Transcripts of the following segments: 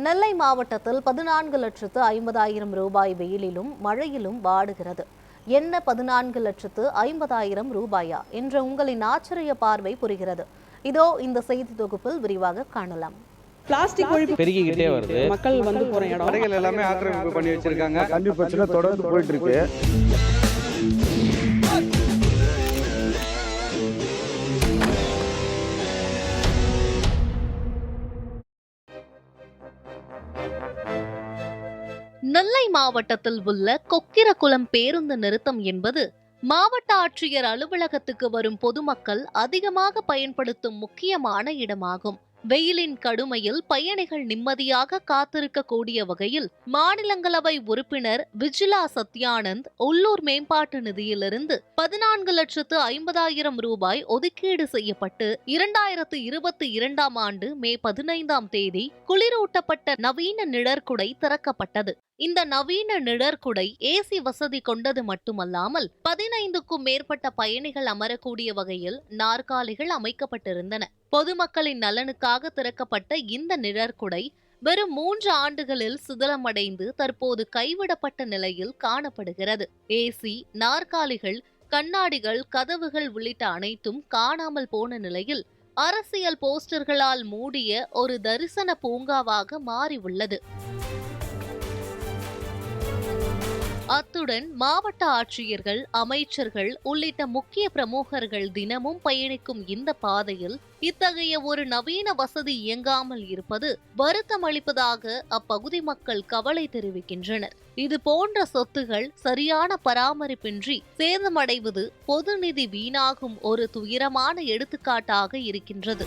நெல்லை மாவட்டத்தில் 14,50,000 ரூபாய் வெயிலிலும் மழையிலும் வாடுகிறது. என்ன 14,50,000 ரூபாயா என்ற உங்களின் ஆச்சரிய பார்வை புரிகிறது. இதோ இந்த செய்தி தொகுப்பில் விரிவாக காணலாம். பிளாஸ்டிக் ஒழிப்பு பெருகிக்கிட்டே வருது. மக்கள் வந்து போற இடம் கடைகள் எல்லாமே ஆக்கிரமிப்பு பண்ணி வச்சிருக்காங்க. கல்வி பிரச்சனை தொடர்ந்து போயிட்டு இருக்கு. நெல்லை மாவட்டத்தில் உள்ள கொக்கிரகுளம் பேருந்து நிறுத்தம் என்பது மாவட்ட ஆட்சியர் அலுவலகத்துக்கு வரும் பொதுமக்கள் அதிகமாக பயன்படுத்தும் முக்கியமான இடமாகும். வெயிலின் கடுமையில் பயணிகள் நிம்மதியாக காத்திருக்க கூடிய வகையில் மாநிலங்களவை உறுப்பினர் விஜிலா சத்யானந்த் உள்ளூர் மேம்பாட்டு நிதியிலிருந்து 14,50,000 ரூபாய் ஒதுக்கீடு செய்யப்பட்டு 2022ஆம் ஆண்டு மே 15ஆம் தேதி குளிரூட்டப்பட்ட நவீன நிழற்குடை திறக்கப்பட்டது. இந்த நவீன நிழற்குடை ஏசி வசதி கொண்டது மட்டுமல்லாமல் 15க்கும் மேற்பட்ட பயணிகள் அமரக்கூடிய வகையில் நாற்காலிகள் அமைக்கப்பட்டிருந்தன. பொதுமக்களின் நலனுக்காக திறக்கப்பட்ட இந்த நிழற்குடை வெறும் 3 ஆண்டுகளில் சிதிலமடைந்து தற்போது கைவிடப்பட்ட நிலையில் காணப்படுகிறது. ஏசி, நாற்காலிகள், கண்ணாடிகள், கதவுகள் உள்ளிட்ட அனைத்தும் காணாமல் போன நிலையில் அரசியல் போஸ்டர்களால் மூடிய ஒரு தரிசன பூங்காவாக மாறியுள்ளது. அத்துடன் மாவட்ட ஆட்சியர்கள், அமைச்சர்கள் உள்ளிட்ட முக்கிய பிரமுகர்கள் தினமும் பயணிக்கும் இந்த பாதையில் இத்தகைய ஒரு நவீன வசதி இயங்காமல் இருப்பது வருத்தம் அளிப்பதாக அப்பகுதி மக்கள் கவலை தெரிவிக்கின்றனர். இது போன்ற சொத்துகள் சரியான பராமரிப்பின்றி சேதமடைவது பொது நிதி வீணாகும் ஒரு துயரமான எடுத்துக்காட்டாக இருக்கின்றது.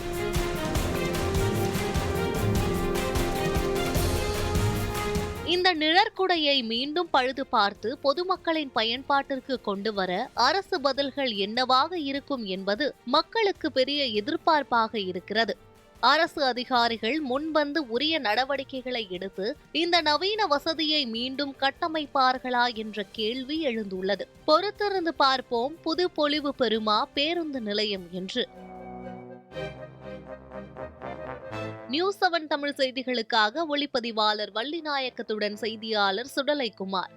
இந்த நிழற்குடையை மீண்டும் பழுது பார்த்து பொதுமக்களின் பயன்பாட்டிற்கு கொண்டு வர அரசு பதில்கள் என்னவாக இருக்கும் என்பது மக்களுக்கு பெரிய எதிர்பார்ப்பாக இருக்கிறது. அரசு அதிகாரிகள் முன்வந்து உரிய நடவடிக்கைகளை எடுத்து இந்த நவீன வசதியை மீண்டும் கட்டமைப்பார்களா என்ற கேள்வி எழுந்துள்ளது. பொறுத்திருந்து பார்ப்போம் புது பொலிவு பெறுமா பேருந்து நிலையம் என்று. நியூஸ் 7 தமிழ் செய்திகளுக்காக ஒளிப்பதிவாளர் வள்ளிநாயக்கத்துடன் செய்தியாளர் சுடலைக்குமார்.